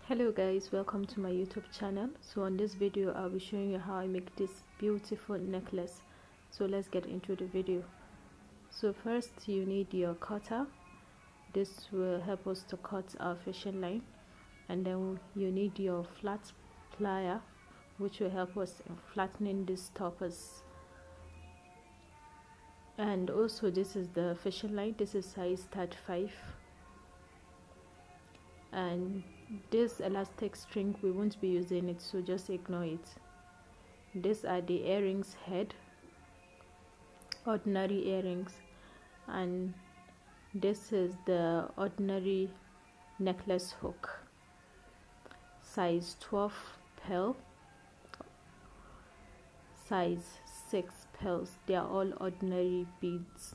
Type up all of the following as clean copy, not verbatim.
Hello guys, welcome to my YouTube channel. So on this video I'll be showing you how I make this beautiful necklace. So let's get into the video. So first you need your cutter. This will help us to cut our fishing line, and then you need your flat plier, which will help us in flattening these toppers. And also this is the fishing line. This is size 35, and this elastic string, we won't be using it, so just ignore it. These are the earrings head, ordinary earrings, and this is the ordinary necklace hook, size 12 pearl, size 6 pearls. They are all ordinary beads.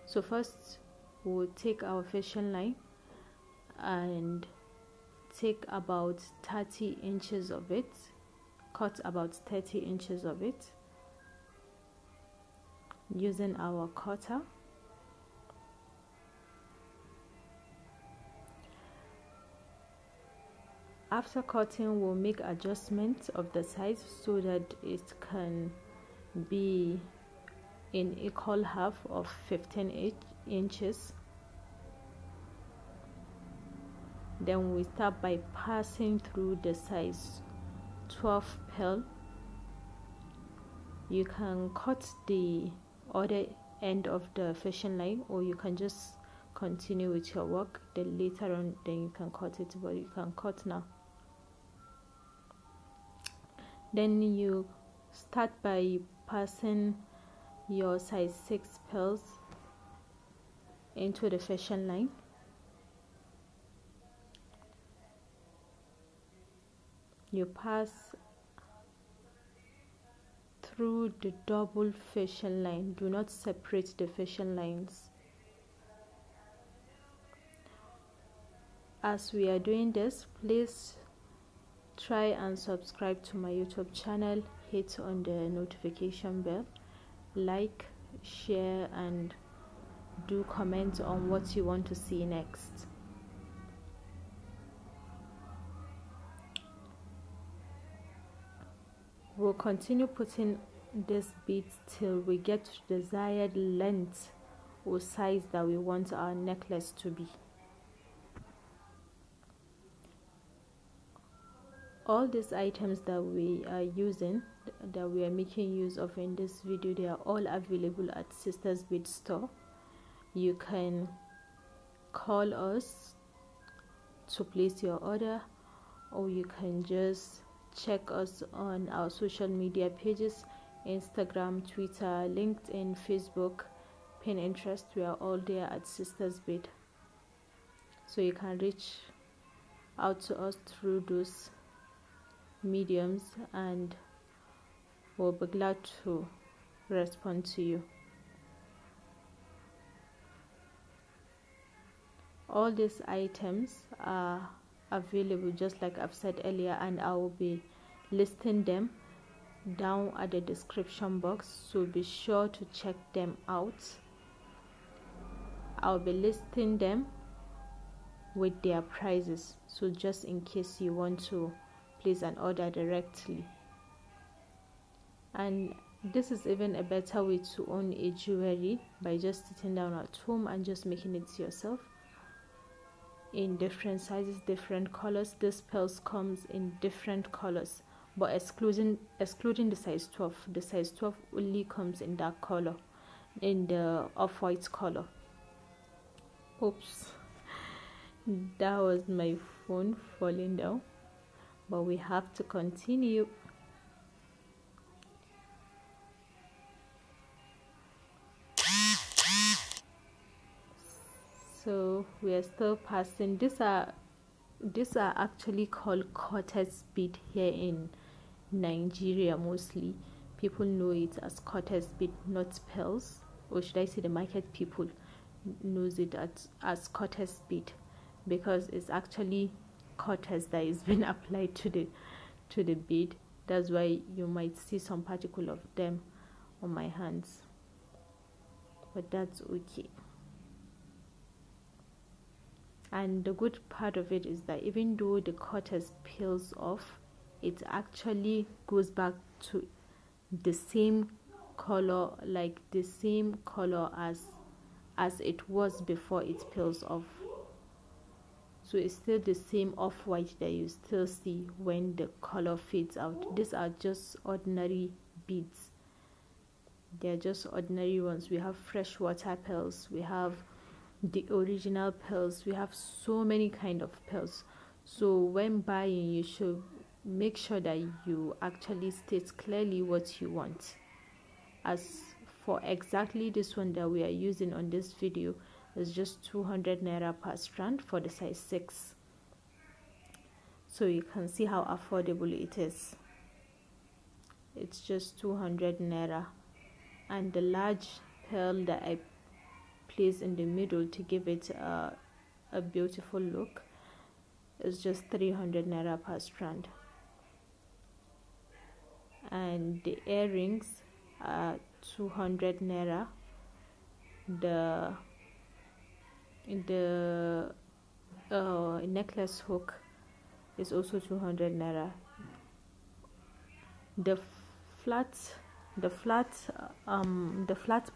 So first we'll take our fishing line and take about 30 inches of it, cut about 30 inches of it using our cutter. After cutting, we'll make adjustments of the size so that it can be in equal half of 15 inches. Then we start by passing through the size 12 pearl. You can cut the other end of the fishing line, or you can just continue with your work. Then later on, then you can cut it, but you can cut now. Then you start by passing your size 6 pearls into the fishing line. You pass through the double fishing line. Do not separate the fishing lines. As we are doing this, please try and subscribe to my YouTube channel. Hit on the notification bell, like, share, and do comment on what you want to see next. We'll continue putting this beads till we get to the desired length or size that we want our necklace to be. All these items that we are using, that we are making use of in this video, they are all available at Sisters Bead Store. You can call us to place your order, or you can just check us on our social media pages: Instagram, Twitter, LinkedIn, Facebook, Pinterest. We are all there at Sisters Bead, so you can reach out to us through those mediums, and we'll be glad to respond to you. All these items are available, just like I've said earlier, and I will be listing them down at the description box, so be sure to check them out. I'll be listing them with their prices, so just in case you want to place an order directly. And this is even a better way to own a jewelry, by just sitting down at home and just making it yourself in different sizes, different colors. This pearls comes in different colors, but excluding the size 12. The size 12 only comes in that color, in the off-white color. Oops, that was my phone falling down, but we have to continue. So we are still passing. These are actually called Cortex bead here in Nigeria. Mostly people know it as Cortex bead, not pearls, or should I say the market people knows it as Cortex bead, because it's actually Cortex that is being applied to the bead. That's why you might see some particle of them on my hands, but that's okay. And the good part of it is that even though the cortex peels off, it actually goes back to the same color, like the same color as it was before it peels off. So it's still the same off-white that you still see when the color fades out. These are just ordinary beads. They're just ordinary ones. We have freshwater pearls, we have the original pearls, we have so many kind of pearls. So when buying, you should make sure that you actually state clearly what you want. As for exactly this one that we are using on this video, is just 200 naira per strand for the size 6. So you can see how affordable it is. It's just 200 naira, and the large pearl that I place in the middle to give it a beautiful look is just 300 naira per strand. And the earrings are 200 naira. The necklace hook is also 200 naira. The flat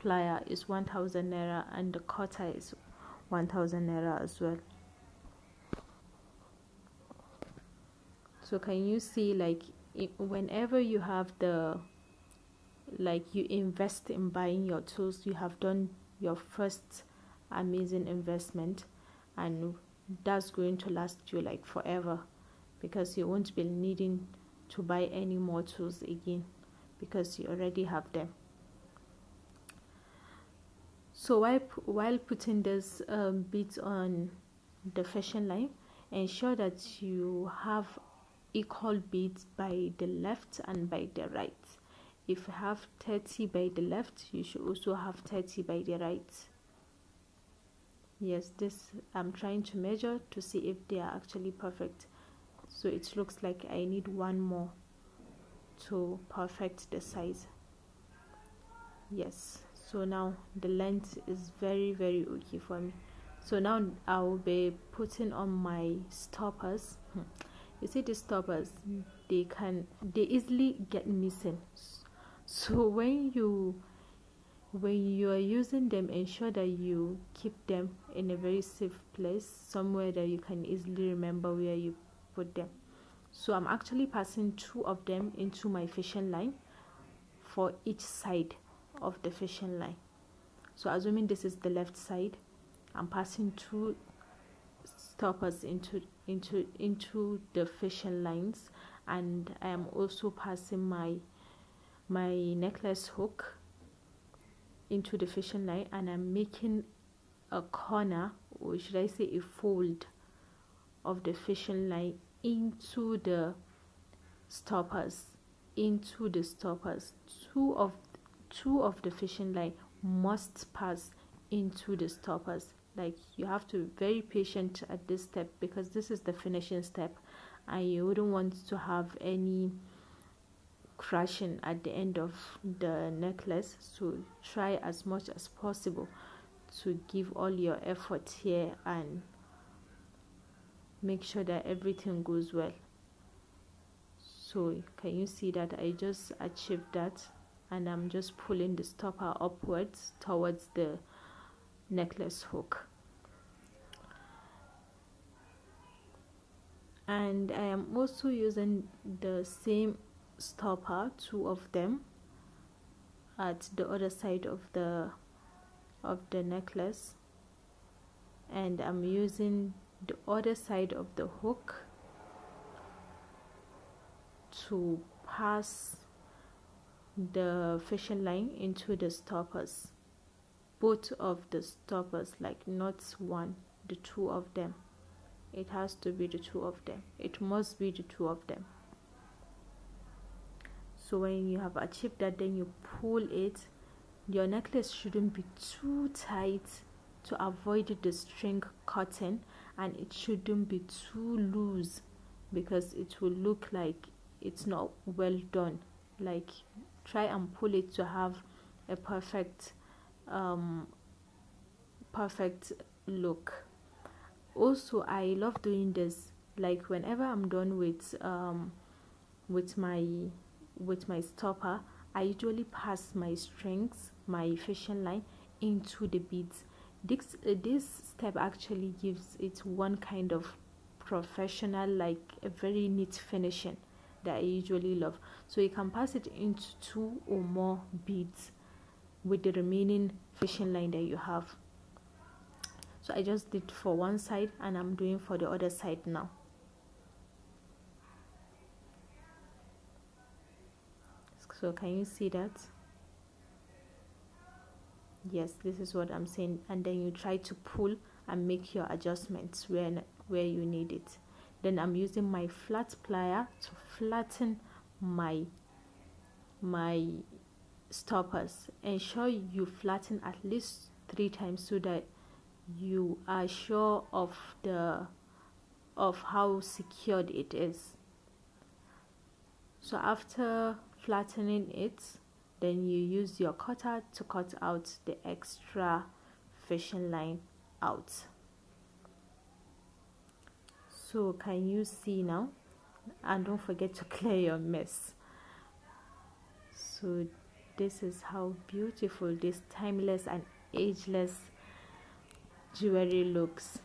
plier is 1000 naira, and the cutter is 1000 naira as well. So can you see, like, whenever you have you invest in buying your tools, you have done your first amazing investment, and that's going to last you like forever, because you won't be needing to buy any more tools again because you already have them. So while putting this beads on the fashion line, ensure that you have equal beads by the left and by the right. If you have 30 by the left, you should also have 30 by the right. Yes, this I'm trying to measure to see if they are actually perfect. So it looks like I need one more to perfect the size. Yes, so now the length is very okay for me. So now I'll be putting on my stoppers. You see, the stoppers, they easily get missing. So when you are using them, ensure that you keep them in a very safe place, somewhere that you can easily remember where you put them. So I'm actually passing 2 of them into my fashion line for each side of the fashion line. So assuming this is the left side, I'm passing 2 stoppers into the fashion lines, and I am also passing my necklace hook into the fashion line, and I'm making a corner, or should I say a fold, of the fashion line into the stoppers. Two of the fashion line must pass into the stoppers. Like, you have to be very patient at this step, because this is the finishing step, and you wouldn't want to have any crashing at the end of the necklace. So try as much as possible to give all your effort here and make sure that everything goes well. So can you see that I just achieved that, and I'm just pulling the stopper upwards towards the necklace hook. And I am also using the same stopper, 2 of them, at the other side of the necklace, and I'm using the other side of the hook to pass the fashion line into the stoppers, both of the stoppers, like not one, the 2 of them. It has to be the 2 of them. It must be the 2 of them. So when you have achieved that, then you pull it. Your necklace shouldn't be too tight to avoid the string cutting, and it shouldn't be too loose, because it will look like it's not well done. Like, try and pull it to have a perfect look. Also, I love doing this, like whenever I'm done with my stopper, I usually pass my strings, my fishing line, into the beads. This step actually gives it one kind of professional, like a very neat finishing that I usually love. So you can pass it into 2 or more beads with the remaining fishing line that you have. So I just did for one side and I'm doing for the other side now. So can you see that? Yes, this is what I'm saying. And then you try to pull and make your adjustments where you need it. Then I'm using my flat plier to flatten my stoppers. Ensure you flatten at least 3 times so that you are sure of how secured it is. So after flattening it, then you use your cutter to cut out the extra fishing line out. So can you see now? And don't forget to clear your mess. So this is how beautiful this timeless and ageless jewelry looks.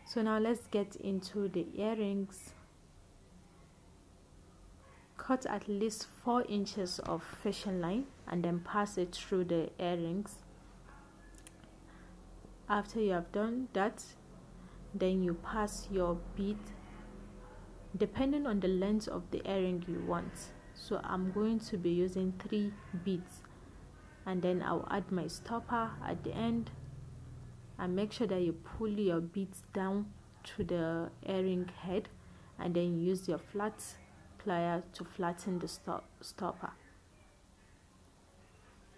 So now let's get into the earrings. Cut at least 4 inches of fishing line and then pass it through the earrings. After you have done that, then you pass your bead depending on the length of the earring you want. So I'm going to be using 3 beads, and then I'll add my stopper at the end, and make sure that you pull your beads down to the earring head, and then use your flat plier to flatten the stopper,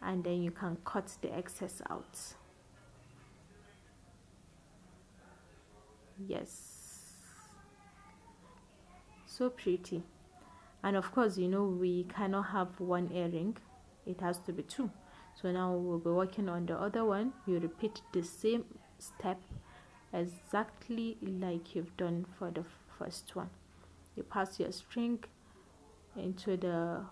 and then you can cut the excess out. Yes, so pretty. And of course, you know, we cannot have 1 earring, it has to be 2. So now we'll be working on the other one. You repeat the same step exactly like you've done for the first one. You pass your string into the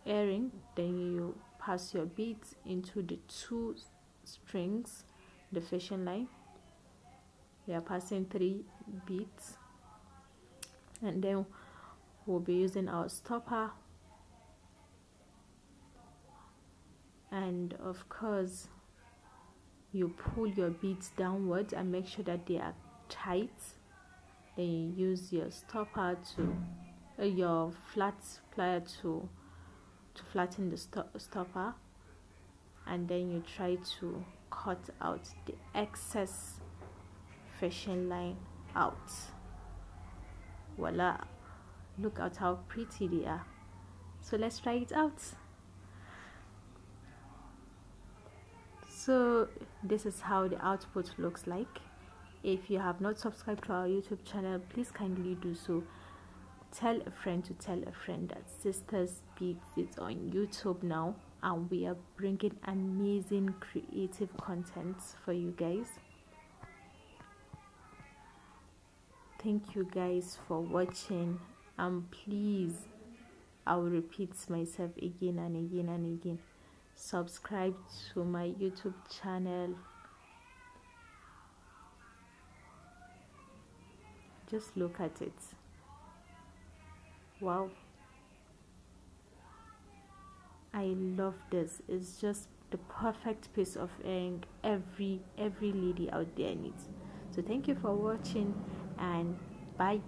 earring, then you pass your beads into the 2 strings, the fishing line. We are passing 3 beads, and then we'll be using our stopper, and of course you pull your beads downwards and make sure that they are tight. Then you use your stopper to your flat plier to flatten the stopper, and then you try to cut out the excess fishing line out. Voila, look at how pretty they are. So let's try it out. So this is how the output looks like. If you have not subscribed to our YouTube channel, please kindly do so. Tell a friend to tell a friend that Sisters Beads is on YouTube now, and we are bringing amazing creative content for you guys. Thank you guys for watching, and please, I will repeat myself again and again and again, subscribe to my YouTube channel. Just look at it. Wow, I love this. It's just the perfect piece of earring every lady out there needs. So thank you for watching, and bye.